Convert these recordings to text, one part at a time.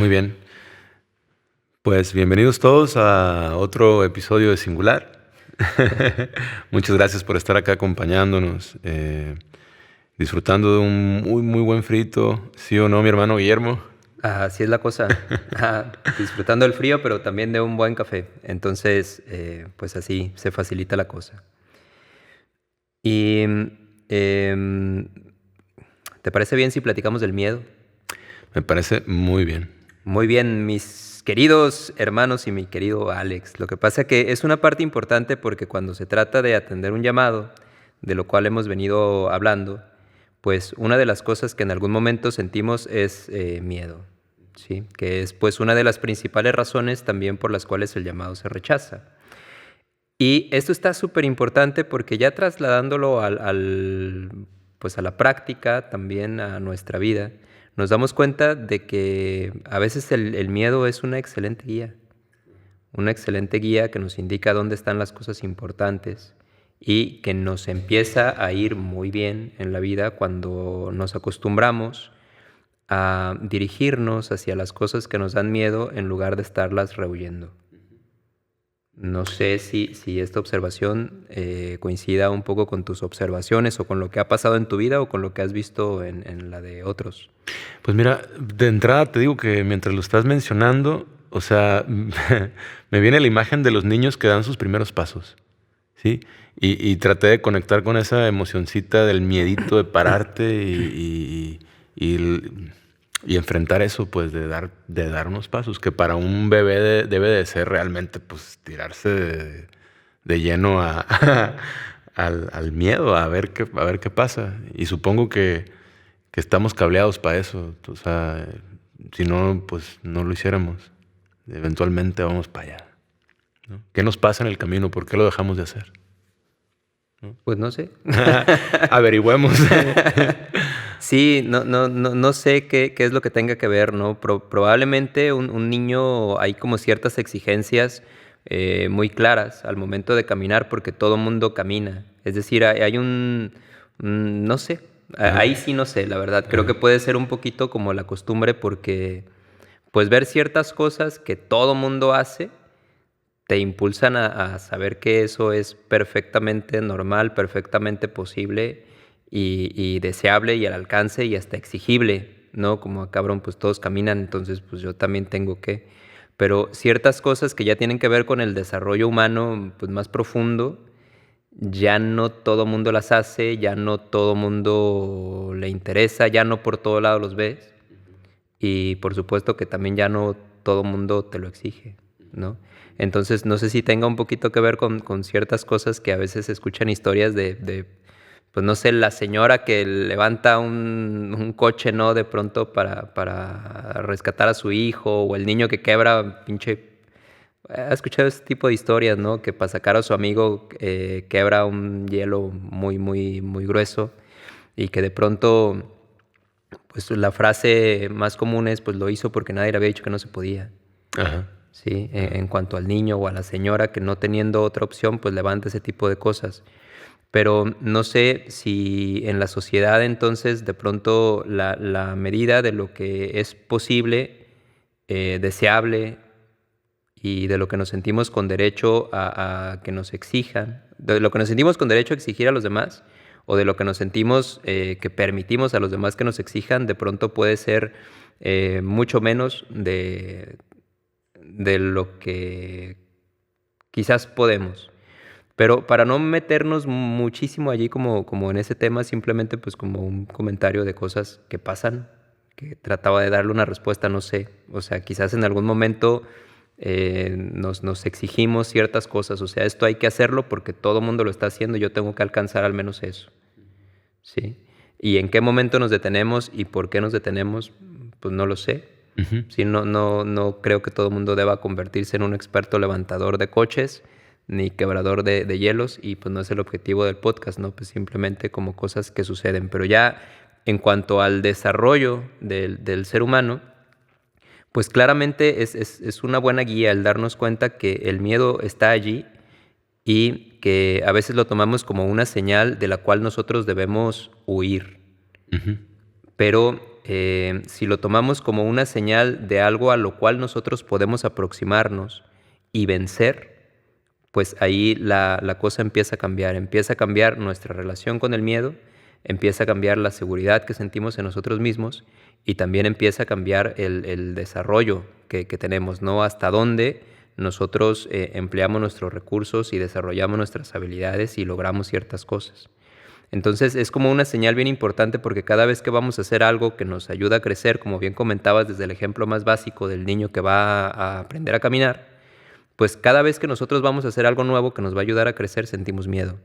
Muy bien. Pues bienvenidos todos a otro episodio de Singular. Muchas gracias por estar acá acompañándonos, disfrutando de un muy buen frito. ¿Sí o no, mi hermano Guillermo? Así es la cosa. Disfrutando del frío, pero también de un buen café. Entonces, pues así se facilita la cosa. Y, em, ¿te parece bien si platicamos del miedo? Me parece muy bien. Muy bien, mis queridos hermanos y mi querido Alex. Lo que pasa que es una parte importante porque cuando se trata de atender un llamado, de lo cual hemos venido hablando, pues una de las cosas que en algún momento sentimos es miedo, ¿sí? Que es pues una de las principales razones también por las cuales el llamado se rechaza. Y esto está súper importante porque ya trasladándolo pues a la práctica, también a nuestra vida, nos damos cuenta de que a veces el miedo es una excelente guía que nos indica dónde están las cosas importantes y que nos empieza a ir muy bien en la vida cuando nos acostumbramos a dirigirnos hacia las cosas que nos dan miedo en lugar de estarlas rehuyendo. No sé si esta observación coincida un poco con tus observaciones o con lo que ha pasado en tu vida o con lo que has visto en la de otros. Pues mira, de entrada te digo que mientras lo estás mencionando, o sea, me viene la imagen de los niños que dan sus primeros pasos, ¿sí? Y traté de conectar con esa emocioncita del miedito de pararte y enfrentar eso, pues de dar unos pasos, que para un bebé debe de ser realmente, pues, tirarse de lleno al miedo, a ver qué pasa. Y supongo que estamos cableados para eso. O sea, si no, pues no lo hiciéramos. Eventualmente vamos para allá, ¿no? ¿Qué nos pasa en el camino? ¿Por qué lo dejamos de hacer? ¿No? Pues no sé. Averigüemos. Sí, no sé qué es lo que tenga que ver, ¿no? Probablemente un niño hay como ciertas exigencias muy claras al momento de caminar porque todo mundo camina. Es decir, hay no sé, Ajá, ahí sí no sé, la verdad. Creo ajá. que puede ser un poquito como la costumbre porque pues ver ciertas cosas que todo mundo hace te impulsan a saber que eso es perfectamente normal, perfectamente posible y deseable y al alcance y hasta exigible, ¿no? Como cabrón, pues todos caminan, entonces pues yo también tengo que. Pero ciertas cosas que ya tienen que ver con el desarrollo humano, pues más profundo, ya no todo mundo las hace, ya no todo mundo le interesa, ya no por todo lado los ves. Y por supuesto que también ya no todo mundo te lo exige, ¿no? Entonces, no sé si tenga un poquito que ver con ciertas cosas que a veces se escuchan historias pues no sé, la señora que levanta un coche, ¿no? De pronto para rescatar a su hijo, o el niño que quebra, pinche. He escuchado ese tipo de historias, ¿no? Que para sacar a su amigo quebra un hielo muy grueso y que de pronto pues la frase más común es, pues lo hizo porque nadie le había dicho que no se podía, Ajá, ¿sí? ajá. En cuanto al niño o a la señora que no teniendo otra opción, pues levanta ese tipo de cosas. Pero no sé si en la sociedad entonces de pronto la medida de lo que es posible, deseable y de lo que nos sentimos con derecho a que nos exijan, de lo que nos sentimos con derecho a exigir a los demás, o de lo que nos sentimos que permitimos a los demás que nos exijan, de pronto puede ser mucho menos de lo que quizás podemos. Pero para no meternos muchísimo allí como en ese tema, simplemente pues como un comentario de cosas que pasan, que trataba de darle una respuesta, no sé. O sea, quizás en algún momento nos exigimos ciertas cosas. O sea, esto hay que hacerlo porque todo el mundo lo está haciendo y yo tengo que alcanzar al menos eso. ¿Sí? Y en qué momento nos detenemos y por qué nos detenemos, pues no lo sé. Ujú. Sí, no creo que todo el mundo deba convertirse en un experto levantador de coches ni quebrador de hielos y pues no es el objetivo del podcast, ¿no? Pues simplemente como cosas que suceden. Pero ya en cuanto al desarrollo del ser humano, pues claramente es una buena guía el darnos cuenta que el miedo está allí y que a veces lo tomamos como una señal de la cual nosotros debemos huir. Ujú. Pero si lo tomamos como una señal de algo a lo cual nosotros podemos aproximarnos y vencer, pues ahí la cosa empieza a cambiar nuestra relación con el miedo, empieza a cambiar la seguridad que sentimos en nosotros mismos y también empieza a cambiar el desarrollo que tenemos, ¿no? Hasta dónde nosotros empleamos nuestros recursos y desarrollamos nuestras habilidades y logramos ciertas cosas. Entonces es como una señal bien importante porque cada vez que vamos a hacer algo que nos ayuda a crecer, como bien comentabas desde el ejemplo más básico del niño que va a aprender a caminar, pues cada vez que nosotros vamos a hacer algo nuevo que nos va a ayudar a crecer, sentimos miedo.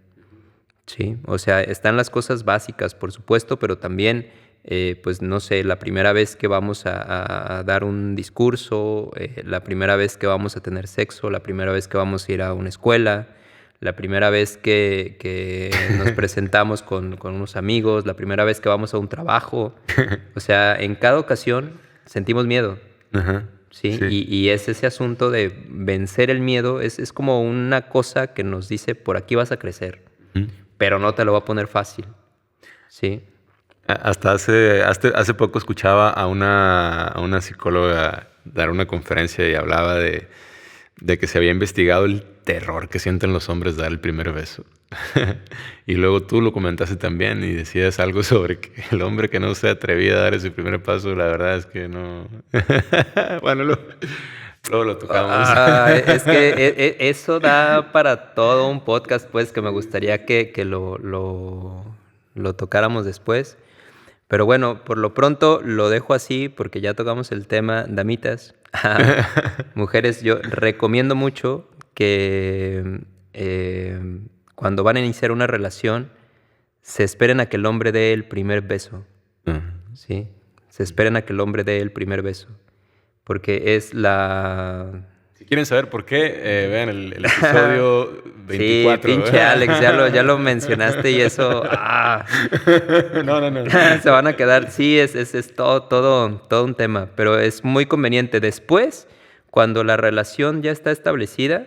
Sí, o sea, están las cosas básicas, por supuesto, pero también, pues no sé, la primera vez que vamos a dar un discurso, la primera vez que vamos a tener sexo, la primera vez que vamos a ir a una escuela, la primera vez que nos presentamos con unos amigos, la primera vez que vamos a un trabajo. O sea, en cada ocasión sentimos miedo. Ajá. ¿Sí? Sí. Y es ese asunto de vencer el miedo, es como una cosa que nos dice, por aquí vas a crecer, Ujú. pero no te lo va a poner fácil. ¿Sí? Hasta hace poco escuchaba a una psicóloga dar una conferencia y hablaba de que se había investigado el terror que sienten los hombres dar el primer beso. Y luego tú lo comentaste también y decías algo sobre que el hombre que no se atrevía a dar ese primer paso, la verdad es que no. Bueno, luego lo tocamos. Es que eso da para todo un podcast, pues, que me gustaría que lo tocáramos después. Pero bueno, por lo pronto lo dejo así porque ya tocamos el tema, damitas. Mujeres, yo recomiendo mucho que cuando van a iniciar una relación se esperen a que el hombre dé el primer beso. Ajá. ¿Sí? Se esperen a que el hombre dé el primer beso. Porque es la... Si quieren saber por qué, vean el episodio 24. Sí, pinche Alex, ya lo mencionaste y eso... No. Se van a quedar... Sí, es todo un tema, pero es muy conveniente. Después, cuando la relación ya está establecida,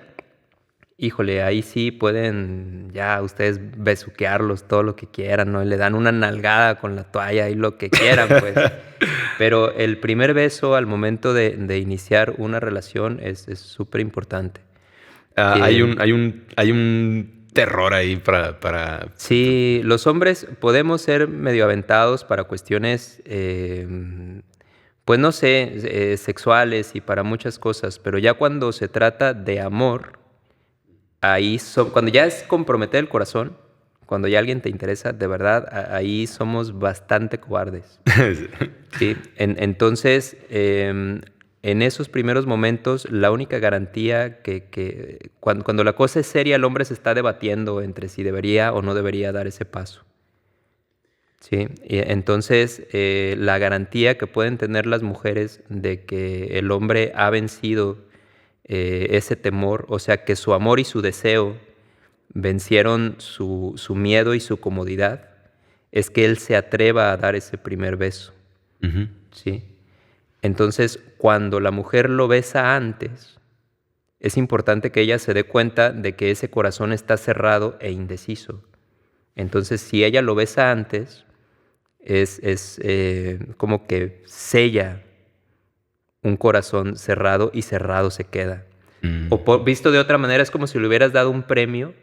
híjole, ahí sí pueden ya ustedes besuquearlos todo lo que quieran, ¿no? Y le dan una nalgada con la toalla y lo que quieran, pues. Pero el primer beso al momento de iniciar una relación es súper importante. Hay un terror ahí para... Sí, los hombres podemos ser medio aventados para cuestiones, pues no sé, sexuales y para muchas cosas, pero ya cuando se trata de amor, cuando ya es comprometer el corazón, cuando ya alguien te interesa, de verdad, ahí somos bastante cobardes. Sí, entonces, en esos primeros momentos, la única garantía que cuando la cosa es seria, el hombre se está debatiendo entre si debería o no debería dar ese paso. Sí, y entonces la garantía que pueden tener las mujeres de que el hombre ha vencido ese temor, o sea, que su amor y su deseo vencieron su miedo y su comodidad, es que él se atreva a dar ese primer beso. Ujú. ¿Sí? Entonces, cuando la mujer lo besa antes, es importante que ella se dé cuenta de que ese corazón está cerrado e indeciso. Entonces, si ella lo besa antes, es como que sella un corazón cerrado y cerrado se queda. O visto de otra manera, es como si le hubieras dado un premio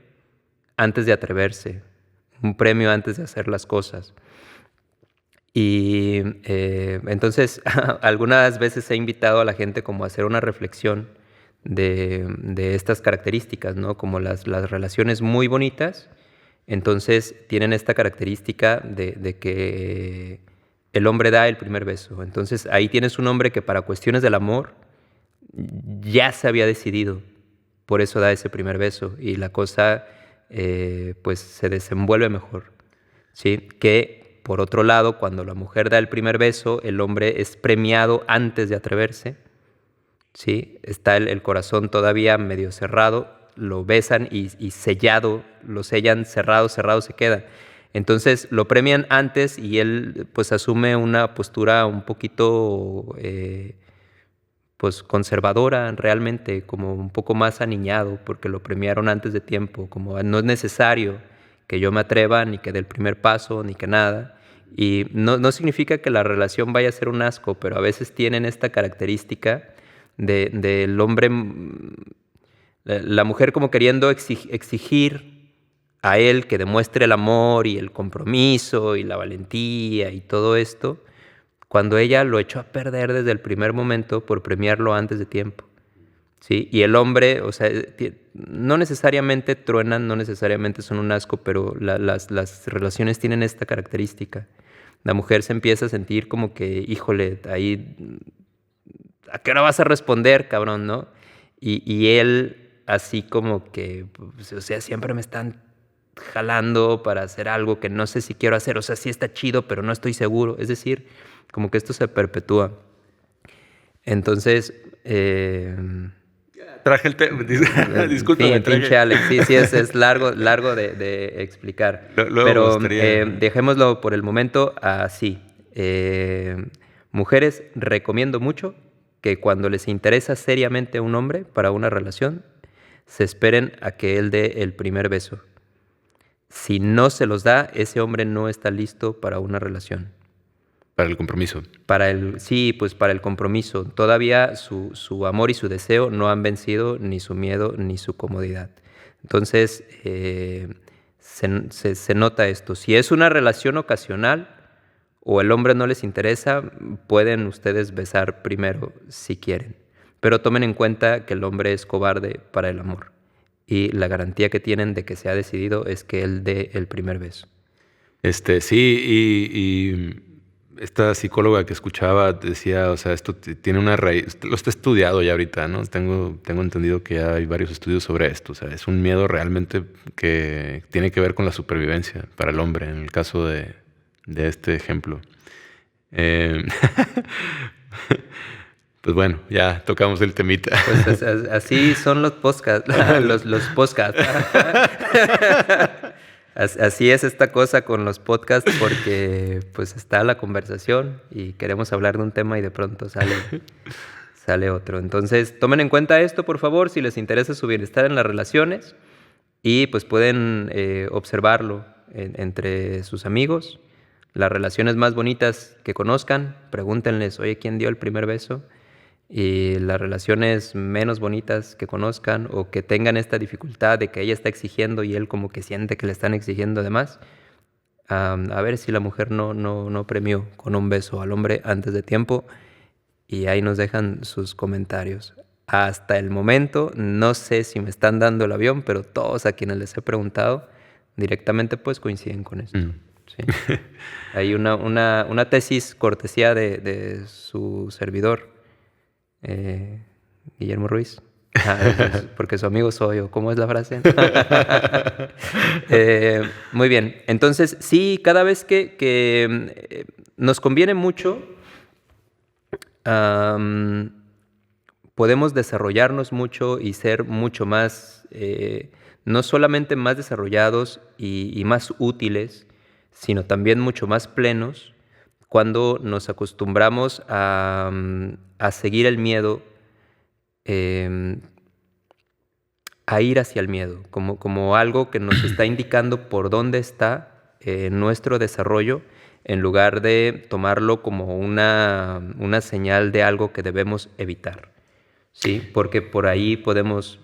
antes de atreverse, un premio antes de hacer las cosas. Y entonces algunas veces he invitado a la gente como a hacer una reflexión de estas características, ¿no? Como las relaciones muy bonitas, entonces tienen esta característica de que el hombre da el primer beso. Entonces ahí tienes un hombre que para cuestiones del amor ya se había decidido, por eso da ese primer beso y la cosa pues se desenvuelve mejor, ¿sí? Que por otro lado, cuando la mujer da el primer beso, el hombre es premiado antes de atreverse, ¿sí? Está el corazón todavía medio cerrado, lo besan y sellado, lo sellan cerrado se queda. Entonces lo premian antes y él pues asume una postura un poquito pues conservadora realmente, como un poco más aniñado porque lo premiaron antes de tiempo, como no es necesario que yo me atreva ni que dé el primer paso ni que nada. Y no significa que la relación vaya a ser un asco, pero a veces tienen esta característica del hombre, la mujer como queriendo exigir a él que demuestre el amor y el compromiso y la valentía y todo esto, cuando ella lo echó a perder desde el primer momento por premiarlo antes de tiempo. ¿Sí? Y el hombre, o sea, no necesariamente truenan, no necesariamente son un asco, pero las relaciones tienen esta característica. La mujer se empieza a sentir como que, híjole, ahí, ¿a qué hora vas a responder, cabrón, no? Y él, así como que, pues, o sea, siempre me están jalando para hacer algo que no sé si quiero hacer. O sea, sí está chido, pero no estoy seguro. Es decir, como que esto se perpetúa. Entonces, traje el tema. Discúlpame, pinche Alex, sí, es largo de explicar. Luego pero dejémoslo por el momento así. Mujeres, recomiendo mucho que cuando les interesa seriamente a un hombre para una relación, se esperen a que él dé el primer beso. Si no se los da, ese hombre no está listo para una relación. Para el compromiso. Sí, pues para el compromiso. Todavía su amor y su deseo no han vencido ni su miedo ni su comodidad. Entonces, se nota esto. Si es una relación ocasional o el hombre no les interesa, pueden ustedes besar primero si quieren. Pero tomen en cuenta que el hombre es cobarde para el amor. Y la garantía que tienen de que se ha decidido es que él dé el primer beso. Sí, y esta psicóloga que escuchaba decía, o sea, esto tiene una raíz, lo está estudiado ya ahorita, ¿no? Tengo entendido que ya hay varios estudios sobre esto, o sea, es un miedo realmente que tiene que ver con la supervivencia para el hombre, en el caso de este ejemplo. Pues bueno, ya tocamos el temita. Pues así son los podcasts, los podcasts. Así es esta cosa con los podcasts porque pues está la conversación y queremos hablar de un tema y de pronto sale otro. Entonces tomen en cuenta esto, por favor, si les interesa su bienestar en las relaciones y pues pueden observarlo entre sus amigos. Las relaciones más bonitas que conozcan, pregúntenles, oye, ¿quién dio el primer beso? Y las relaciones menos bonitas que conozcan o que tengan esta dificultad de que ella está exigiendo y él como que siente que le están exigiendo de más, a ver si la mujer no premió con un beso al hombre antes de tiempo, y ahí nos dejan sus comentarios. Hasta el momento no sé si me están dando el avión, pero todos a quienes les he preguntado directamente pues coinciden con esto. Sí. Hay una tesis cortesía de su servidor, Guillermo Ruiz, porque su amigo soy, o ¿cómo es la frase? Muy bien, entonces sí, cada vez que nos conviene mucho, podemos desarrollarnos mucho y ser mucho más, no solamente más desarrollados y más útiles, sino también mucho más plenos cuando nos acostumbramos a seguir el miedo, a ir hacia el miedo, como algo que nos está indicando por dónde está nuestro desarrollo, en lugar de tomarlo como una señal de algo que debemos evitar. Sí, porque por ahí podemos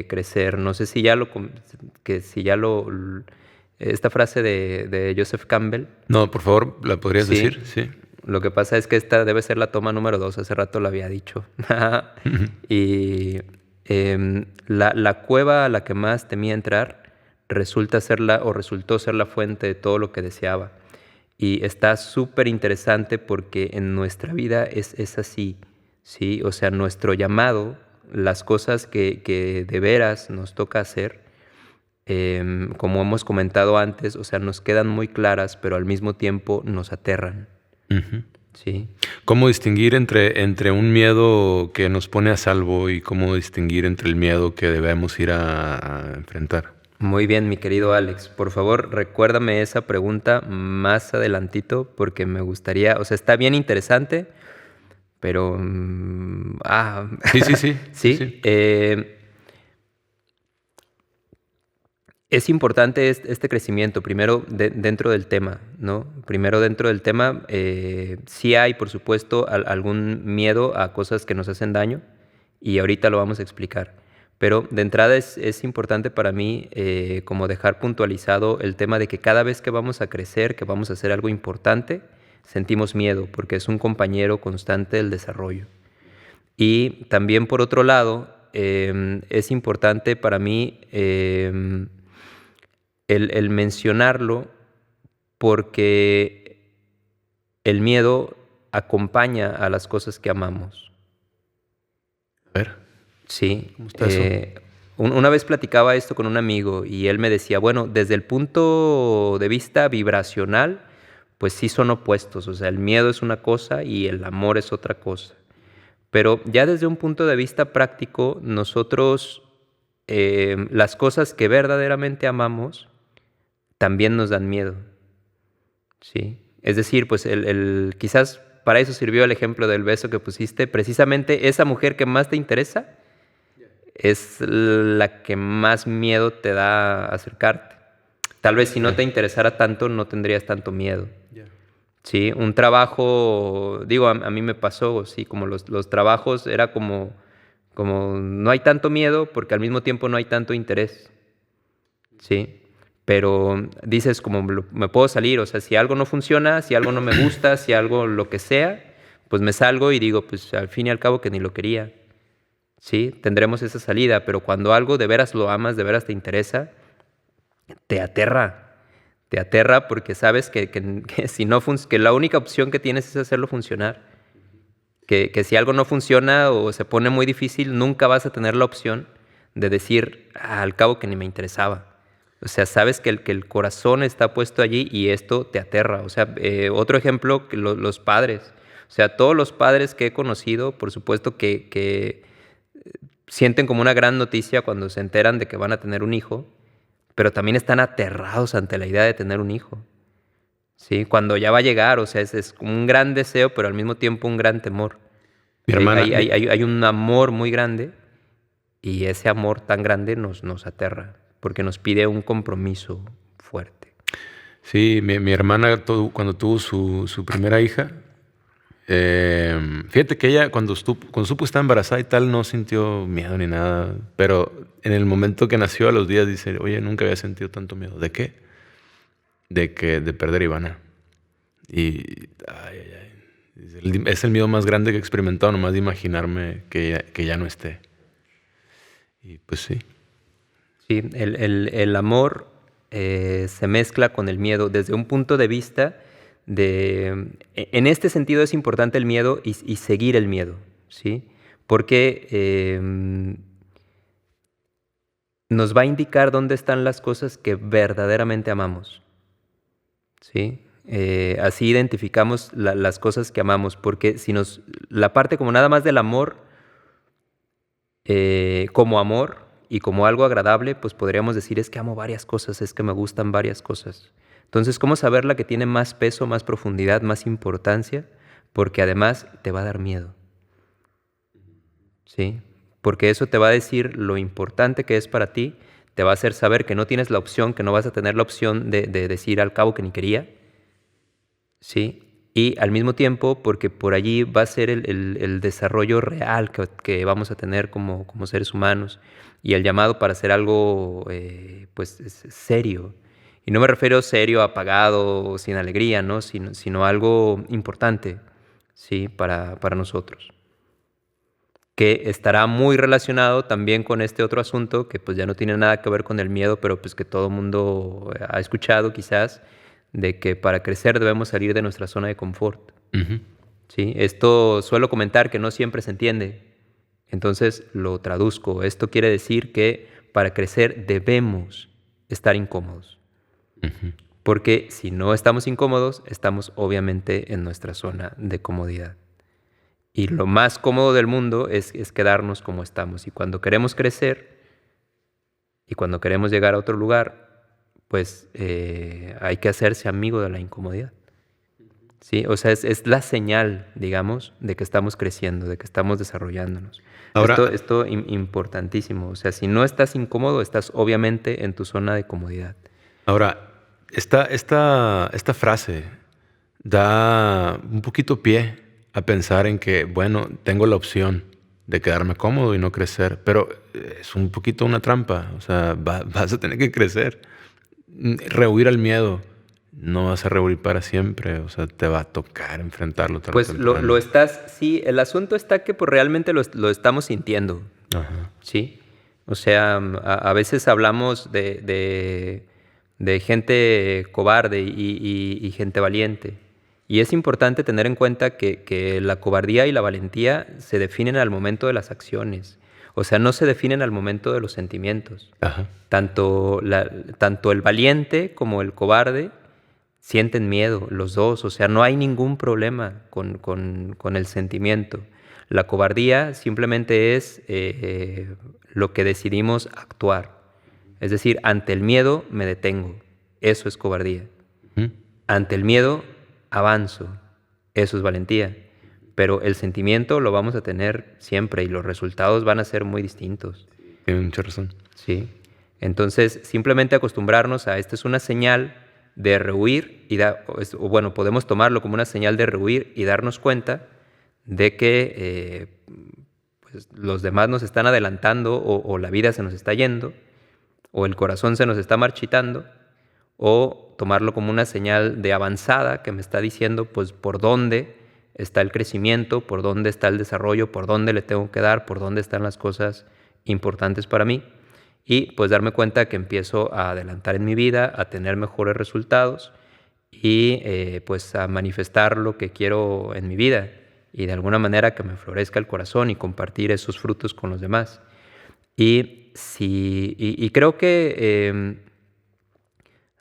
crecer. No sé si esta frase de Joseph Campbell. No, por favor, ¿la podrías decir? Sí. Lo que pasa es que esta debe ser la toma número 2, hace rato lo había dicho. Y la cueva a la que más temía entrar resultó ser la fuente de todo lo que deseaba. Y está súper interesante porque en nuestra vida es así, ¿sí? O sea, nuestro llamado, las cosas que de veras nos toca hacer, como hemos comentado antes, o sea, nos quedan muy claras, pero al mismo tiempo nos aterran. Uh-huh. Sí. ¿Cómo distinguir entre un miedo que nos pone a salvo y cómo distinguir entre el miedo que debemos ir a enfrentar? Muy bien, mi querido Alex. Por favor, recuérdame esa pregunta más adelantito porque me gustaría, o sea, está bien interesante, pero... Sí. ¿Sí? Es importante este crecimiento, primero dentro del tema, ¿no? Primero dentro del tema, sí hay, por supuesto, algún miedo a cosas que nos hacen daño, y ahorita lo vamos a explicar. Pero de entrada es importante para mí como dejar puntualizado el tema de que cada vez que vamos a crecer, que vamos a hacer algo importante, sentimos miedo, porque es un compañero constante del desarrollo. Y también por otro lado, es importante para mí el mencionarlo, porque el miedo acompaña a las cosas que amamos. A ver, Sí. ¿cómo está eso? Una vez platicaba esto con un amigo y él me decía, bueno, desde el punto de vista vibracional, pues sí son opuestos. O sea, el miedo es una cosa y el amor es otra cosa. Pero ya desde un punto de vista práctico, nosotros las cosas que verdaderamente amamos también nos dan miedo, ¿sí? Es decir, pues quizás para eso sirvió el ejemplo del beso que pusiste. Precisamente esa mujer que más te interesa es la que más miedo te da acercarte. Tal vez si no te interesara tanto, no tendrías tanto miedo. Sí, un trabajo, digo, a mí me pasó, sí, como los trabajos era como no hay tanto miedo porque al mismo tiempo no hay tanto interés, ¿sí? Pero dices como me puedo salir, o sea, si algo no funciona, si algo no me gusta, si algo lo que sea, pues me salgo y digo, pues al fin y al cabo que ni lo quería, ¿sí? Tendremos esa salida, pero cuando algo de veras lo amas, de veras te interesa, te aterra. Te aterra porque sabes que si no que la única opción que tienes es hacerlo funcionar. Que si algo no funciona o se pone muy difícil, nunca vas a tener la opción de decir, al cabo que ni me interesaba. O sea, sabes que el corazón está puesto allí y esto te aterra. O sea, otro ejemplo, que los padres. O sea, todos los padres que he conocido, por supuesto que sienten como una gran noticia cuando se enteran de que van a tener un hijo, pero también están aterrados ante la idea de tener un hijo. Sí, cuando ya va a llegar, o sea, es un gran deseo, pero al mismo tiempo un gran temor. Mi Pero hermana, hay un amor muy grande y ese amor tan grande nos aterra, porque nos pide un compromiso fuerte. sí, mi hermana cuando tuvo su primera hija, fíjate que ella cuando supo estar embarazada y tal no sintió miedo ni nada, pero en el momento que nació a los días dice, oye, nunca había sentido tanto miedo. ¿De qué? De perder a Ivana. Y es el miedo más grande que he experimentado, nomás de imaginarme que ya no esté. Y pues sí. Sí, el amor se mezcla con el miedo desde un punto de vista en este sentido es importante el miedo y seguir el miedo, ¿sí? Porque nos va a indicar dónde están las cosas que verdaderamente amamos, ¿sí? Así identificamos las cosas que amamos, porque si la parte como nada más del amor, como amor y como algo agradable, pues podríamos decir es que amo varias cosas, es que me gustan varias cosas. Entonces, ¿cómo saber la que tiene más peso, más profundidad, más importancia? Porque además te va a dar miedo, ¿sí? Porque eso te va a decir lo importante que es para ti, te va a hacer saber que no tienes la opción, que no vas a tener la opción de decir al cabo que ni quería, ¿sí? Y al mismo tiempo, porque por allí va a ser el desarrollo real que vamos a tener como seres humanos y el llamado para hacer algo pues serio. Y no me refiero serio, apagado, sin alegría, ¿no? Sino algo importante, ¿sí? Para nosotros. Que estará muy relacionado también con este otro asunto que pues ya no tiene nada que ver con el miedo, pero pues que todo mundo ha escuchado quizás, de que para crecer debemos salir de nuestra zona de confort. Ujú. ¿Sí? Esto suelo comentar que no siempre se entiende, entonces lo traduzco. Esto quiere decir que para crecer debemos estar incómodos, Ujú. porque si no estamos incómodos, estamos obviamente en nuestra zona de comodidad. Y lo más cómodo del mundo es quedarnos como estamos. Y cuando queremos crecer y cuando queremos llegar a otro lugar, pues hay que hacerse amigo de la incomodidad. ¿sí? O sea, es la señal, digamos, de que estamos creciendo, de que estamos desarrollándonos. Ahora, Esto importantísimo. O sea, si no estás incómodo, estás obviamente en tu zona de comodidad. ahora, esta frase da un poquito pie a pensar en que, bueno, tengo la opción de quedarme cómodo y no crecer, pero es un poquito una trampa. O sea, vas a tener que crecer. Rehuir al miedo. No vas a rehuir para siempre. O sea, te va a tocar enfrentarlo tarde o Pues lo temprano. estás, sí, el asunto está que pues, realmente lo estamos sintiendo, Ajá. ¿sí? O sea, a veces hablamos de gente cobarde y gente valiente. Y es importante tener en cuenta que la cobardía y la valentía se definen al momento de las acciones. O sea, no se definen al momento de los sentimientos. Ajá. Tanto el valiente como el cobarde sienten miedo, los dos. O sea, no hay ningún problema con el sentimiento. La cobardía simplemente es lo que decidimos actuar. Es decir, ante el miedo me detengo. Eso es cobardía. Ujú. Ante el miedo avanzo. Eso es valentía. Pero el sentimiento lo vamos a tener siempre y los resultados van a ser muy distintos. Tienes mucha razón. ¿Sí? Entonces, simplemente acostumbrarnos a esta es una señal de rehuir o bueno, podemos tomarlo como una señal de rehuir y darnos cuenta de que pues, los demás nos están adelantando o la vida se nos está yendo o el corazón se nos está marchitando o tomarlo como una señal de avanzada que me está diciendo pues por dónde está el crecimiento, por dónde está el desarrollo, por dónde le tengo que dar, por dónde están las cosas importantes para mí y pues darme cuenta que empiezo a adelantar en mi vida, a tener mejores resultados y pues a manifestar lo que quiero en mi vida y de alguna manera que me florezca el corazón y compartir esos frutos con los demás. Y creo que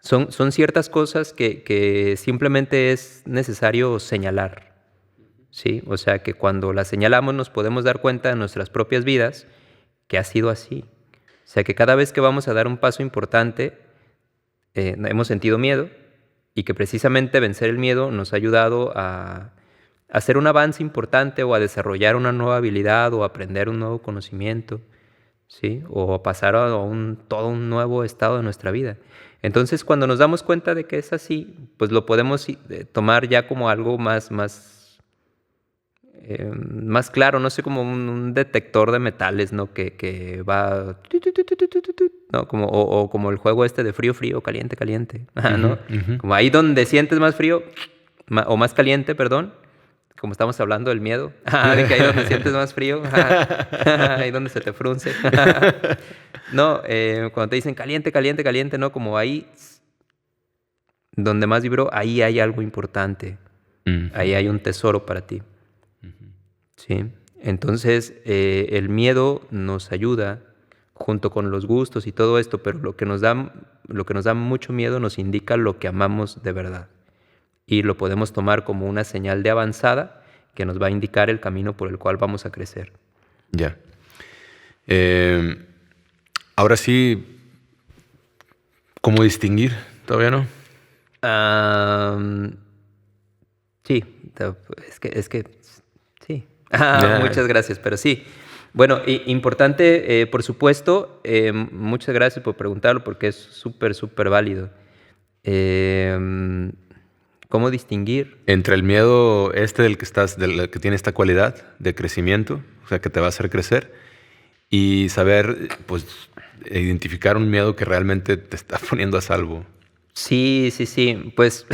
son ciertas cosas que simplemente es necesario señalar, ¿sí? O sea, que cuando las señalamos nos podemos dar cuenta en nuestras propias vidas que ha sido así. O sea, que cada vez que vamos a dar un paso importante, hemos sentido miedo y que precisamente vencer el miedo nos ha ayudado a hacer un avance importante o a desarrollar una nueva habilidad o a aprender un nuevo conocimiento, ¿sí? O a pasar a todo un nuevo estado de nuestra vida. Entonces, cuando nos damos cuenta de que es así, pues lo podemos tomar ya como algo más claro, no sé, como un detector de metales, ¿no? Que va, ¿no? O como el juego este de frío, frío, caliente, caliente, ¿no? Ujú. Como ahí donde sientes más frío, o más caliente, perdón, como estamos hablando del miedo, de que ahí donde sientes más frío, ahí donde se te frunce. No, cuando te dicen caliente, caliente, caliente, ¿no? Como ahí donde más vibró, ahí hay algo importante, Ujú. ahí hay un tesoro para ti. Ujú. ¿Sí? Entonces, el miedo nos ayuda junto con los gustos y todo esto, pero lo que nos da mucho miedo nos indica lo que amamos de verdad. Y lo podemos tomar como una señal de avanzada que nos va a indicar el camino por el cual vamos a crecer. Ya. Ahora sí, ¿cómo distinguir? ¿Todavía no? Sí, es que sí. Ya. Muchas gracias, pero sí. Bueno, importante, por supuesto, muchas gracias por preguntarlo porque es súper, súper válido. ¿Cómo distinguir? Entre el miedo del que del que tiene esta cualidad de crecimiento, o sea, que te va a hacer crecer, y saber, pues, identificar un miedo que realmente te está poniendo a salvo. Sí, pues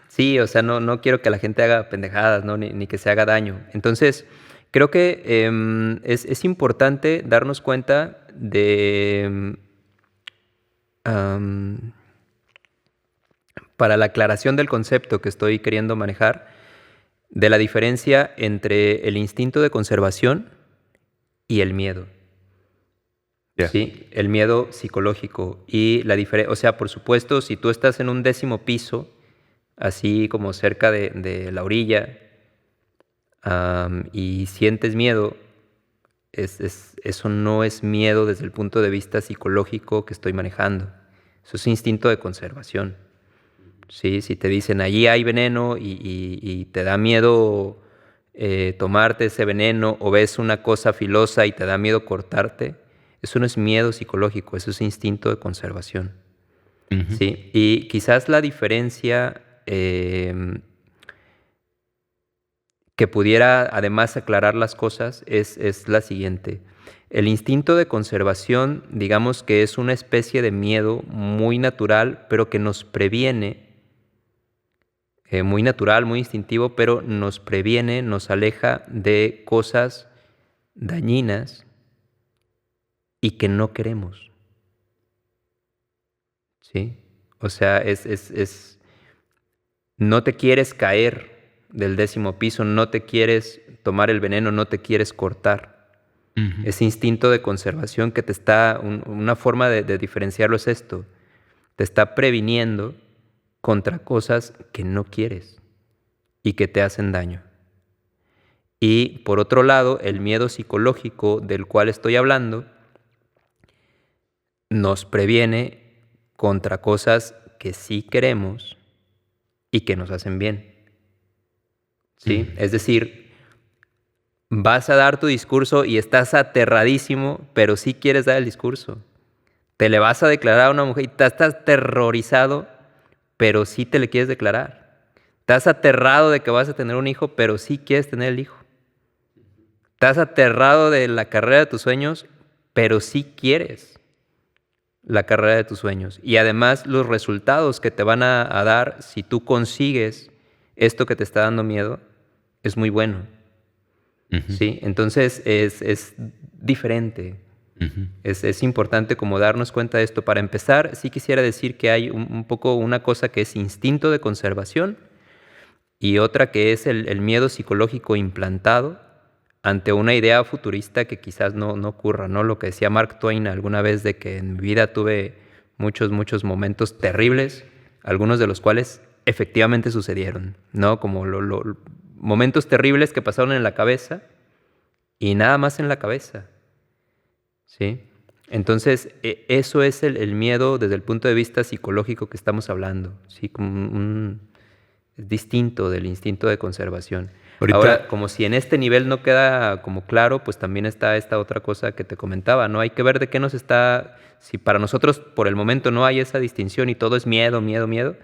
sí, o sea, no quiero que la gente haga pendejadas, ¿no? Ni que se haga daño. Entonces, creo que es importante darnos cuenta de, para la aclaración del concepto que estoy queriendo manejar, de la diferencia entre el instinto de conservación y el miedo. Ya. Sí, el miedo psicológico y la diferencia, o sea, por supuesto, si tú estás en un 10º piso, así como cerca de la orilla, y sientes miedo, eso no es miedo desde el punto de vista psicológico que estoy manejando. Eso es instinto de conservación. ¿sí? Si te dicen allí hay veneno y te da miedo tomarte ese veneno, o ves una cosa filosa y te da miedo cortarte, eso no es miedo psicológico, eso es instinto de conservación, Ujú. ¿sí? Y quizás la diferencia que pudiera además aclarar las cosas es la siguiente. El instinto de conservación, digamos que es una especie de miedo muy natural, pero que nos previene, muy natural, muy instintivo, pero nos previene, nos aleja de cosas dañinas y que no queremos, ¿sí? O sea, no te quieres caer del 10º piso, no te quieres tomar el veneno, no te quieres cortar. Ujú. Ese instinto de conservación que te está, una forma de diferenciarlo es esto, te está previniendo contra cosas que no quieres y que te hacen daño. Y por otro lado, el miedo psicológico del cual estoy hablando nos previene contra cosas que sí queremos y que nos hacen bien, ¿sí? Ujú. Es decir, vas a dar tu discurso y estás aterradísimo, pero sí quieres dar el discurso. Te le vas a declarar a una mujer y estás aterrorizado, pero sí te le quieres declarar. Estás aterrado de que vas a tener un hijo, pero sí quieres tener el hijo. Estás aterrado de la carrera de tus sueños, pero sí quieres la carrera de tus sueños. Y además los resultados que te van a dar si tú consigues esto que te está dando miedo es muy bueno, Ujú. ¿sí? Entonces es diferente. Ujú. Es importante como darnos cuenta de esto. Para empezar, sí quisiera decir que hay un poco una cosa que es instinto de conservación y otra que es el miedo psicológico implantado ante una idea futurista que quizás no ocurra, ¿no? Lo que decía Mark Twain alguna vez de que en mi vida tuve muchos momentos terribles, algunos de los cuales efectivamente sucedieron, ¿no? Como momentos terribles que pasaron en la cabeza y nada más en la cabeza, ¿sí? Entonces, eso es el miedo desde el punto de vista psicológico que estamos hablando, ¿sí? Como es distinto del instinto de conservación. Ahorita, Ahora, como si en este nivel no queda como claro, pues también está esta otra cosa que te comentaba, ¿no? Hay que ver de qué nos está, si para nosotros por el momento no hay esa distinción y todo es miedo, miedo, miedo,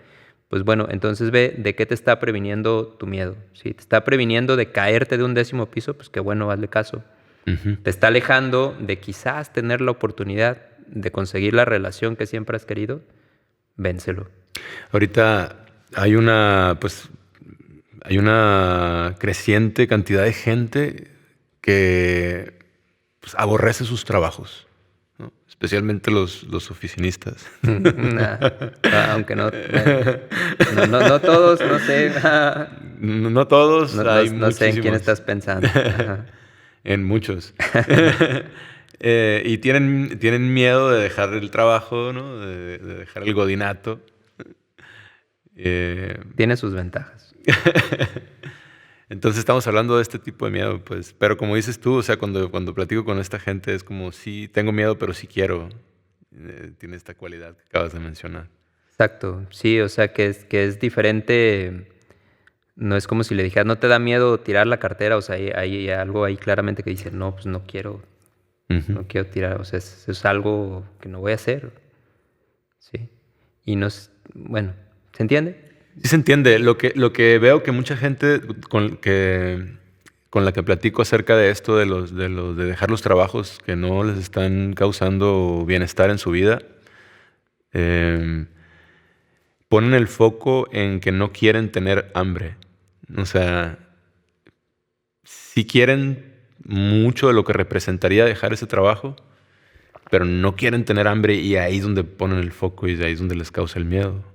pues bueno, entonces ve de qué te está previniendo tu miedo. Si te está previniendo de caerte de un 10º piso, pues qué bueno, hazle caso. ujú. Te está alejando de quizás tener la oportunidad de conseguir la relación que siempre has querido, vénselo. Ahorita pues, hay una creciente cantidad de gente que pues, aborrece sus trabajos, ¿no? Especialmente los oficinistas. Nah, aunque no, bueno, no todos, no sé, No todos, hay no sé en quién muchísimos. estás pensando. Ajá. En muchos. Y tienen miedo de dejar el trabajo, ¿no? De dejar el godinato. Eh, Tiene sus ventajas. Entonces estamos hablando de este tipo de miedo, pues. Pero como dices tú, o sea, cuando platico con esta gente es como, sí, tengo miedo, pero sí quiero. Tiene esta cualidad que acabas de mencionar. Exacto, sí, o sea que es diferente. No es como si le dijeras, no te da miedo tirar la cartera, o sea, hay algo ahí claramente que dice, no, pues Ujú. no quiero tirar, o sea, es algo que no voy a hacer, ¿sí? Y no es, bueno, ¿se entiende? Sí se entiende. Lo que veo que mucha gente con la que platico acerca de esto, de dejar los trabajos que no les están causando bienestar en su vida, em, ponen el foco en que no quieren tener hambre. O sea, sí quieren mucho de lo que representaría dejar ese trabajo, pero no quieren tener hambre y ahí es donde ponen el foco y ahí es donde les causa el miedo.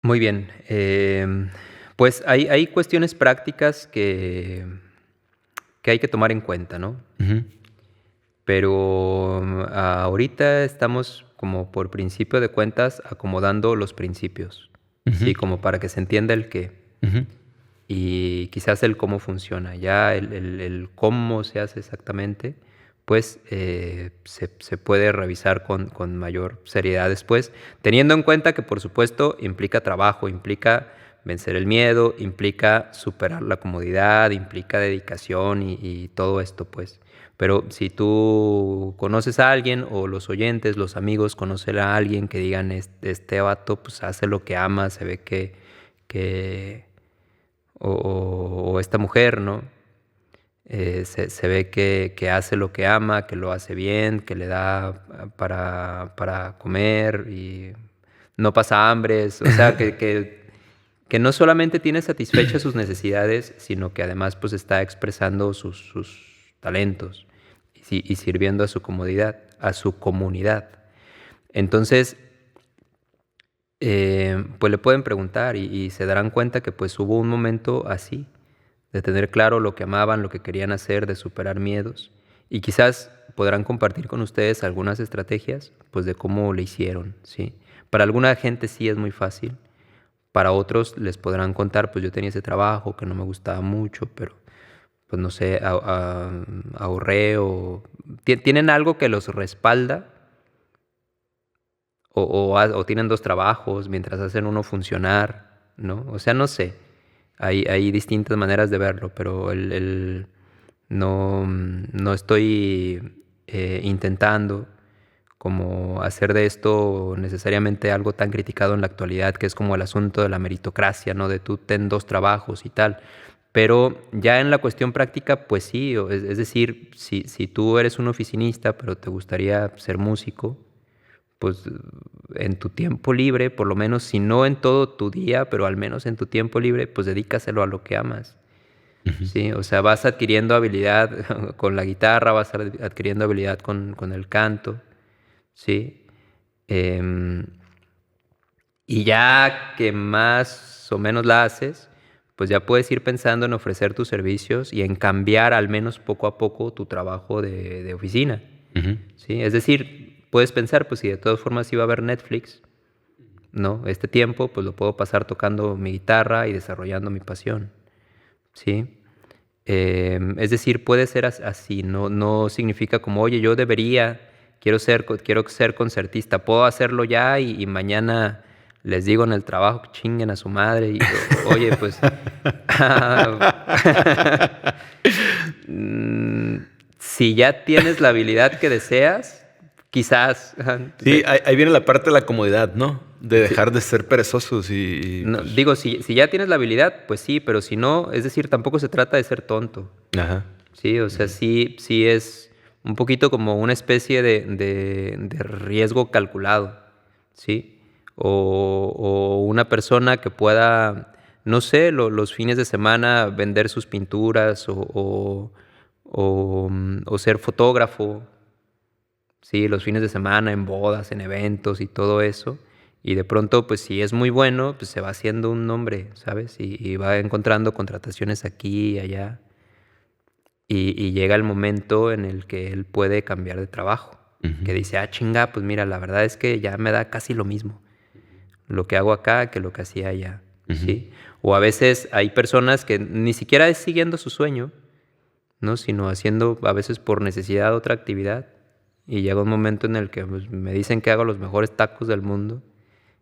Muy bien, pues hay cuestiones prácticas que hay que tomar en cuenta, ¿no? Ujú. Pero ahorita estamos como por principio de cuentas acomodando los principios, Ujú. ¿sí? Como para que se entienda el qué Ujú. y quizás el cómo funciona. Ya el cómo se hace exactamente, pues se puede revisar con mayor seriedad después, teniendo en cuenta que por supuesto implica trabajo, implica vencer el miedo, implica superar la comodidad, implica dedicación y todo esto pues. Pero si tú conoces a alguien o los oyentes, los amigos conocen a alguien que digan este vato pues hace lo que ama, se ve que o esta mujer, ¿no? Se ve que hace lo que ama, que lo hace bien, que le da para comer y no pasa hambres, o sea, que no solamente tiene satisfechas sus necesidades, sino que además pues está expresando sus talentos y sirviendo a su comodidad, a su comunidad. Entonces, pues le pueden preguntar y se darán cuenta que pues hubo un momento así, de tener claro lo que amaban, lo que querían hacer, de superar miedos. Y quizás podrán compartir con ustedes algunas estrategias, pues de cómo le hicieron, ¿sí? Para alguna gente sí es muy fácil, para otros les podrán contar, pues yo tenía ese trabajo que no me gustaba mucho, pero pues no sé, ahorré o... ¿Tienen algo que los respalda? O tienen dos trabajos mientras hacen uno funcionar, ¿no? O sea, no sé. Hay distintas maneras de verlo, pero no estoy intentando como hacer de esto necesariamente algo tan criticado en la actualidad, que es como el asunto de la meritocracia, ¿no? De tú ten dos trabajos y tal. Pero ya en la cuestión práctica, pues sí, es decir, si tú eres un oficinista, pero te gustaría ser músico, pues en tu tiempo libre, por lo menos si no en todo tu día, pero al menos en tu tiempo libre, pues dedícaselo a lo que amas. Ujú. Sí, o sea, vas adquiriendo habilidad con la guitarra, vas adquiriendo habilidad con el canto, ¿sí? Em, y ya que más o menos la haces, pues ya puedes ir pensando en ofrecer tus servicios y en cambiar al menos poco a poco tu trabajo de oficina, Ujú. ¿sí? Es decir, puedes pensar, pues si de todas formas iba a haber Netflix, ¿no? Este tiempo, pues lo puedo pasar tocando mi guitarra y desarrollando mi pasión, ¿sí? Es decir, puede ser así, no significa como, oye, yo debería, quiero ser concertista, puedo hacerlo ya y mañana les digo en el trabajo que chinguen a su madre y, oye, pues, mm, si ya tienes la habilidad que deseas, quizás, Sí, ahí viene la parte de la comodidad, ¿no? De sí, dejar de ser perezosos y, no, pues... digo, si ya tienes la habilidad, pues sí, pero si no, es decir, tampoco se trata de ser tonto. Ajá. Sí, o sea, Ujú. sí es un poquito como una especie de riesgo calculado, ¿sí? O una persona que pueda, no sé, los fines de semana vender sus pinturas o ser fotógrafo, ¿sí? Los fines de semana en bodas, en eventos y todo eso. Y de pronto, pues si es muy bueno, pues se va haciendo un nombre, ¿sabes? Y va encontrando contrataciones aquí y allá. Y llega el momento en el que él puede cambiar de trabajo. Ujú. Que dice, ah, chinga, pues mira, la verdad es que ya me da casi lo mismo lo que hago acá que lo que hacía allá, Ujú. ¿sí? O a veces hay personas que ni siquiera es siguiendo su sueño, ¿no? Sino haciendo a veces por necesidad otra actividad. Y llega un momento en el que pues, me dicen que hago los mejores tacos del mundo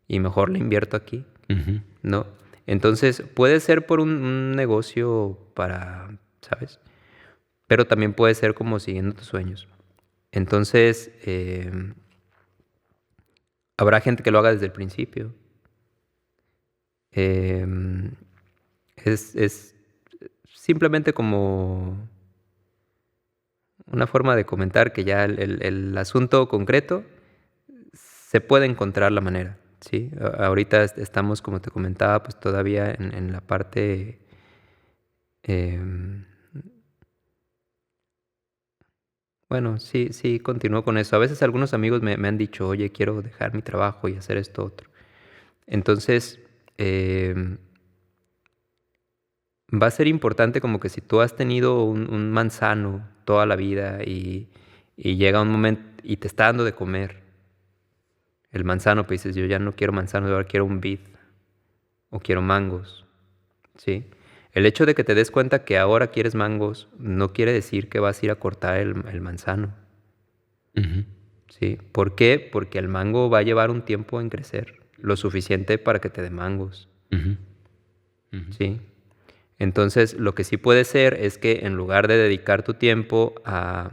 y mejor le invierto aquí, Ujú. ¿no? Entonces puede ser por un negocio para, ¿sabes? Pero también puede ser como siguiendo tus sueños. Entonces, habrá gente que lo haga desde el principio. Eh, es simplemente como una forma de comentar que ya el asunto concreto se puede encontrar la manera, ¿sí? Ahorita estamos, como te comentaba, pues todavía en la parte... em, bueno, sí, continúo con eso. A veces algunos amigos me han dicho, oye, quiero dejar mi trabajo y hacer esto otro. Entonces, va a ser importante como que si tú has tenido un manzano toda la vida y llega un momento y te está dando de comer el manzano, pues dices, yo ya no quiero manzanos, ahora quiero un vid o quiero mangos, ¿sí? El hecho de que te des cuenta que ahora quieres mangos no quiere decir que vas a ir a cortar el manzano. Ujú. ¿Sí? ¿Por qué? Porque el mango va a llevar un tiempo en crecer, lo suficiente para que te dé mangos. Ujú. Ujú. ¿Sí? Entonces, lo que sí puede ser es que en lugar de dedicar tu tiempo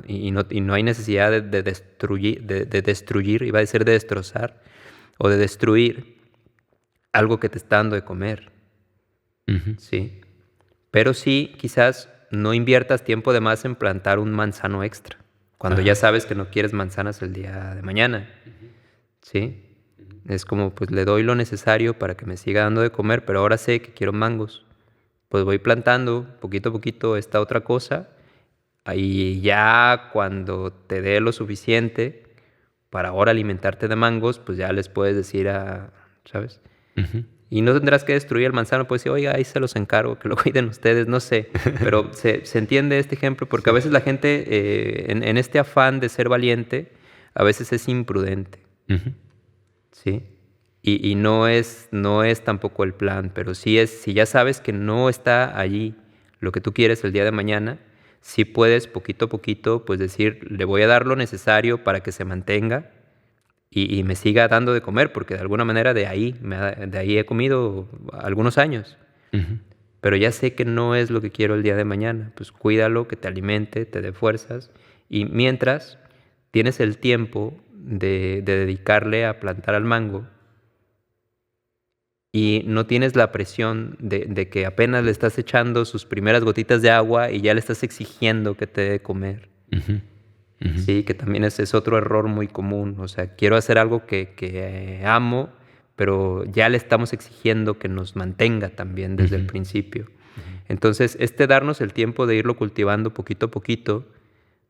y no hay necesidad de destruir, iba a decir de destrozar, o de destruir algo que te está dando de comer, Ujú. ¿sí? Pero sí, quizás no inviertas tiempo de más en plantar un manzano extra, cuando ya Ajá. sabes que no quieres manzanas el día de mañana, ¿sí? Es como, pues le doy lo necesario para que me siga dando de comer, pero ahora sé que quiero mangos. Pues voy plantando poquito a poquito esta otra cosa, y ya cuando te dé lo suficiente para ahora alimentarte de mangos, pues ya les puedes decir ¿sabes? Ujú. Y no tendrás que destruir el manzano, puedes decir, oiga, ahí se los encargo, que lo cuiden ustedes, no sé. Pero se entiende este ejemplo porque a Sí. veces la gente, en este afán de ser valiente, a veces es imprudente, Ujú. ¿sí? Y no es tampoco el plan, pero sí es, si ya sabes que no está allí lo que tú quieres el día de mañana, sí puedes poquito a poquito, pues decir, le voy a dar lo necesario para que se mantenga y me siga dando de comer, porque de alguna manera de ahí he comido algunos años, Ujú. pero ya sé que no es lo que quiero el día de mañana, pues cuídalo, que te alimente, te dé fuerzas, y mientras tienes el tiempo de dedicarle a plantar al mango, y no tienes la presión de que apenas le estás echando sus primeras gotitas de agua y ya le estás exigiendo que te dé de comer. Ujú. Ujú. Sí, que también es otro error muy común. O sea, quiero hacer algo que amo, pero ya le estamos exigiendo que nos mantenga también desde el Ujú. principio. Ujú. Entonces, darnos el tiempo de irlo cultivando poquito a poquito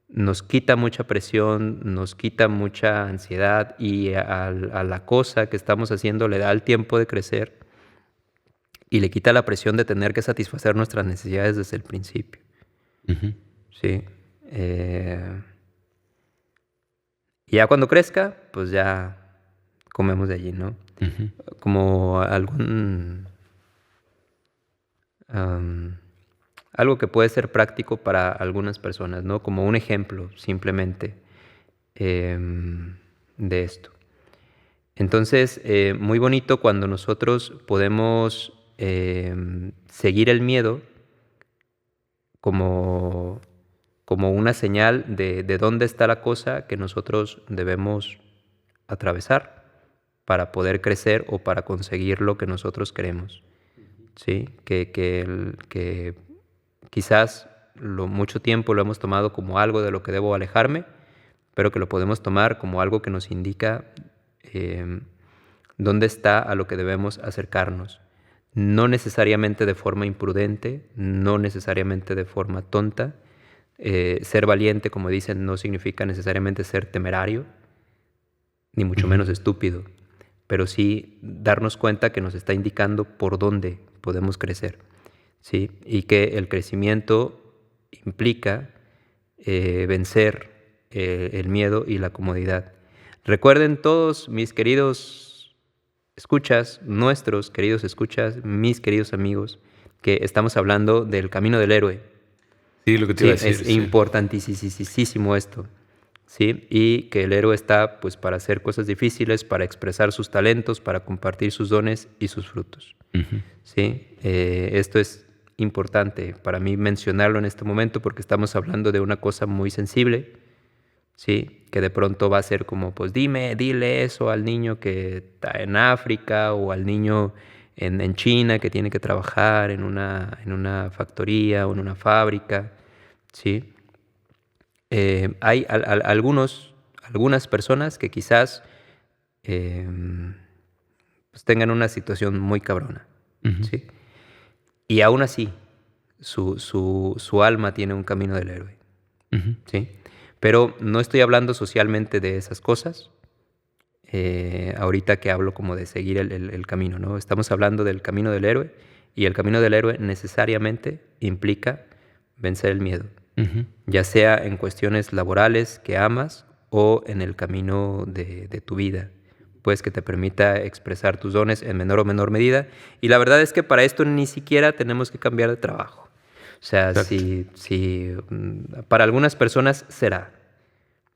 nos quita mucha presión, nos quita mucha ansiedad y a la cosa que estamos haciendo le da el tiempo de crecer y le quita la presión de tener que satisfacer nuestras necesidades desde el principio. Ujú. ¿Sí? Y ya cuando crezca, pues ya comemos de allí, ¿no? Ujú. Como algo que puede ser práctico para algunas personas, ¿no? Como un ejemplo simplemente de esto. Entonces, muy bonito cuando nosotros podemos seguir el miedo como, como una señal de dónde está la cosa que nosotros debemos atravesar para poder crecer o para conseguir lo que nosotros queremos. ¿Sí? Que quizás mucho tiempo lo hemos tomado como algo de lo que debo alejarme, pero que lo podemos tomar como algo que nos indica dónde está a lo que debemos acercarnos. No necesariamente de forma imprudente, no necesariamente de forma tonta. Ser valiente, como dicen, no significa necesariamente ser temerario, ni mucho Ujú. menos estúpido, pero sí darnos cuenta que nos está indicando por dónde podemos crecer, ¿sí? Y que el crecimiento implica vencer el miedo y la comodidad. Recuerden todos mis queridos escuchas, nuestros queridos escuchas, mis queridos amigos, que estamos hablando del camino del héroe. Sí, lo que te iba a Sí, decir, es sí. importantísimo esto, ¿sí? Y que el héroe está pues para hacer cosas difíciles, para expresar sus talentos, para compartir sus dones y sus frutos, Ujú. ¿sí? Esto es importante para mí mencionarlo en este momento porque estamos hablando de una cosa muy sensible, ¿sí? Que de pronto va a ser como, pues dile eso al niño que está en África o al niño en China que tiene que trabajar en una factoría o en una fábrica, ¿sí? Hay algunas personas que quizás pues tengan una situación muy cabrona, Ujú. ¿sí? Y aún así, su alma tiene un camino del héroe, Ujú. ¿sí? Pero no estoy hablando socialmente de esas cosas, ahorita que hablo como de seguir el camino, ¿no? Estamos hablando del camino del héroe y el camino del héroe necesariamente implica vencer el miedo, Ujú. ya sea en cuestiones laborales que amas o en el camino de tu vida, pues que te permita expresar tus dones en menor o menor medida. Y la verdad es que para esto ni siquiera tenemos que cambiar de trabajo. O sea, para algunas personas será,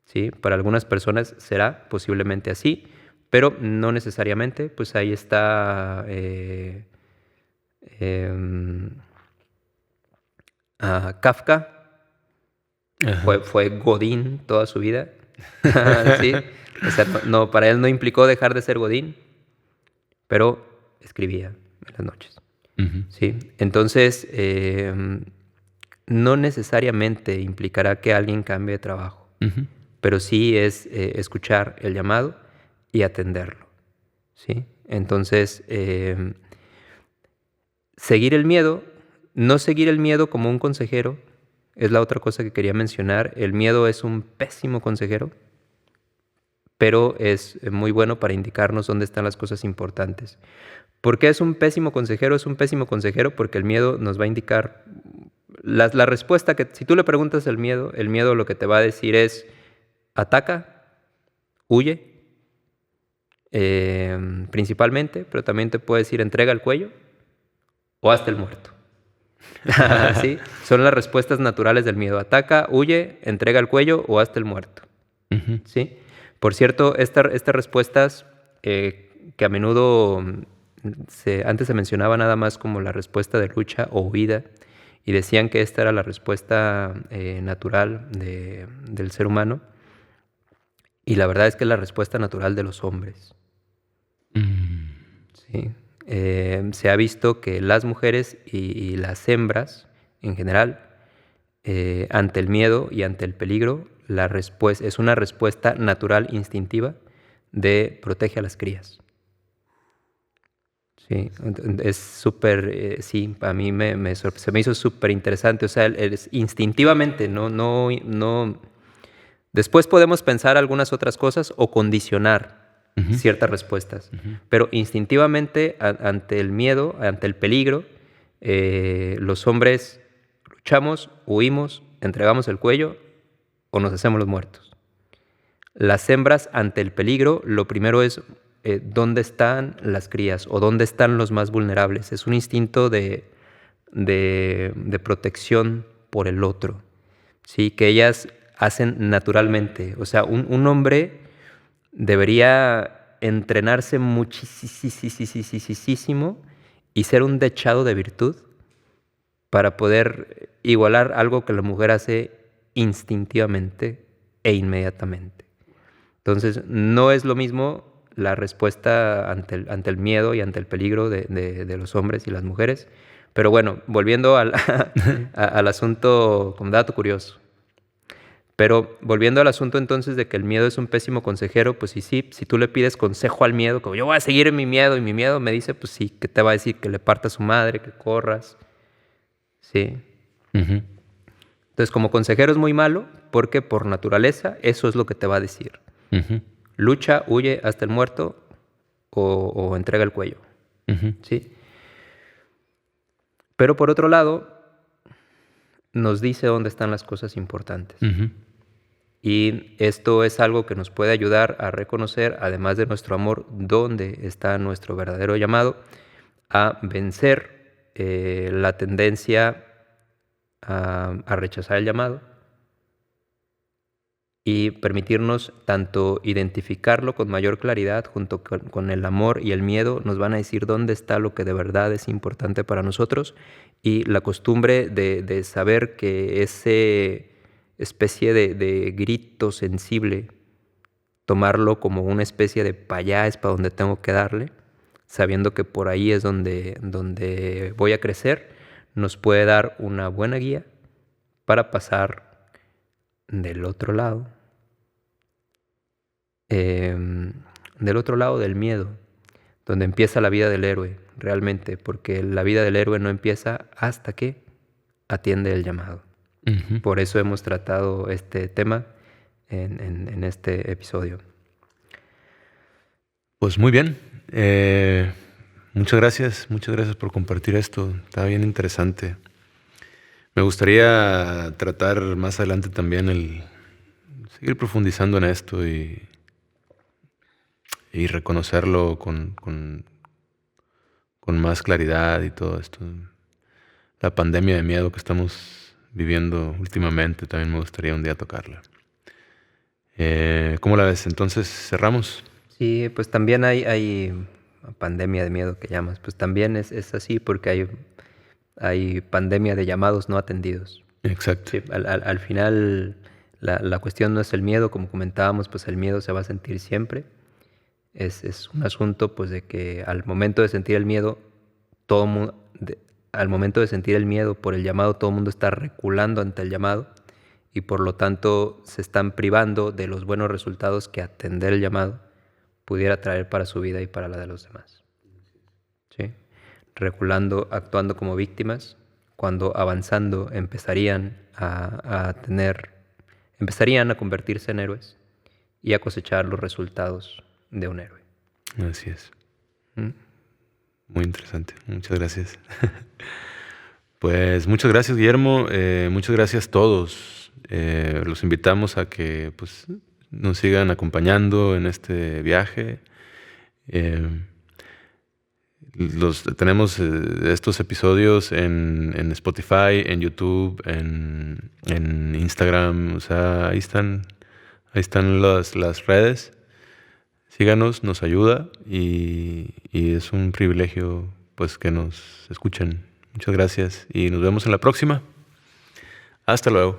¿sí? Para algunas personas será posiblemente así, pero no necesariamente. Pues ahí está Kafka. Fue Godín toda su vida. ¿Sí? O sea, no, para él no implicó dejar de ser Godín, pero escribía en las noches. ¿Sí? Entonces, no necesariamente implicará que alguien cambie de trabajo, pero sí es escuchar el llamado y atenderlo. ¿Sí? Entonces, seguir el miedo, no seguir el miedo como un consejero, es la otra cosa que quería mencionar. El miedo es un pésimo consejero, pero es muy bueno para indicarnos dónde están las cosas importantes. ¿Por qué es un pésimo consejero? Es un pésimo consejero porque el miedo nos va a indicar la respuesta que, si tú le preguntas el miedo lo que te va a decir es: ataca, huye, principalmente, pero también te puede decir: entrega el cuello o hazte el muerto. ¿Sí? Son las respuestas naturales del miedo: ataca, huye, entrega el cuello o hazte el muerto. ¿Sí? Por cierto, estas respuestas que a menudo antes se mencionaba nada más como la respuesta de lucha o huida, y decían que esta era la respuesta natural del ser humano, y la verdad es que es la respuesta natural de los hombres. ¿Sí? Se ha visto que las mujeres y las hembras en general, ante el miedo y ante el peligro, es una respuesta natural instintiva de protege a las crías. Sí, es súper, sí, a mí se me hizo súper interesante. O sea, instintivamente, no. Después podemos pensar algunas otras cosas o condicionar ciertas respuestas, pero instintivamente ante el miedo, ante el peligro, los hombres luchamos, huimos, entregamos el cuello o nos hacemos los muertos. Las hembras ante el peligro, lo primero es dónde están las crías o dónde están los más vulnerables. Es un instinto de protección por el otro, ¿sí? Que ellas hacen naturalmente. O sea, un hombre debería entrenarse muchísimo y ser un dechado de virtud para poder igualar algo que la mujer hace instintivamente e inmediatamente. Entonces, no es lo mismo la respuesta ante el miedo y ante el peligro de los hombres y las mujeres. Pero bueno, volviendo al asunto como dato curioso. Pero volviendo al asunto entonces de que el miedo es un pésimo consejero, pues si tú le pides consejo al miedo, como yo voy a seguir en mi miedo y mi miedo me dice, pues sí, que te va a decir que le partas a su madre, que corras. ¿Sí? Entonces, como consejero es muy malo porque por naturaleza eso es lo que te va a decir. Lucha, huye hasta el muerto o entrega el cuello. ¿Sí? Pero por otro lado, nos dice dónde están las cosas importantes. Y esto es algo que nos puede ayudar a reconocer, además de nuestro amor, dónde está nuestro verdadero llamado, a vencer la tendencia a rechazar el llamado y permitirnos tanto identificarlo con mayor claridad junto con el amor y el miedo. Nos van a decir dónde está lo que de verdad es importante para nosotros, y la costumbre de saber que ese especie de grito sensible, tomarlo como una especie de para allá es para donde tengo que darle, sabiendo que por ahí es donde voy a crecer, nos puede dar una buena guía para pasar del otro lado del miedo, donde empieza la vida del héroe realmente, porque la vida del héroe no empieza hasta que atiende el llamado. Por eso hemos tratado este tema en este episodio. Pues muy bien. Muchas gracias por compartir esto. Está bien interesante. Me gustaría tratar más adelante también seguir profundizando en esto y y reconocerlo con más claridad y todo esto. La pandemia de miedo que estamos viviendo últimamente, también me gustaría un día tocarla. ¿Cómo la ves? Entonces, cerramos. Sí, pues también hay pandemia de miedo que llamas, pues también es así porque hay pandemia de llamados no atendidos. Exacto. Sí, al final la cuestión no es el miedo, como comentábamos, pues el miedo se va a sentir siempre. Es un asunto pues de que al momento de sentir el miedo, al momento de sentir el miedo por el llamado, todo el mundo está reculando ante el llamado y por lo tanto se están privando de los buenos resultados que atender el llamado pudiera traer para su vida y para la de los demás. ¿Sí? Reculando, actuando como víctimas, cuando avanzando empezarían empezarían a convertirse en héroes y a cosechar los resultados de un héroe. Así es. ¿Mm? Muy interesante. Muchas gracias. Pues muchas gracias, Guillermo. Muchas gracias a todos. Los invitamos a que pues, nos sigan acompañando en este viaje. Tenemos estos episodios en Spotify, en YouTube, en Instagram. O sea, ahí están las redes. Síganos, nos ayuda y es un privilegio pues que nos escuchen. Muchas gracias y nos vemos en la próxima. Hasta luego.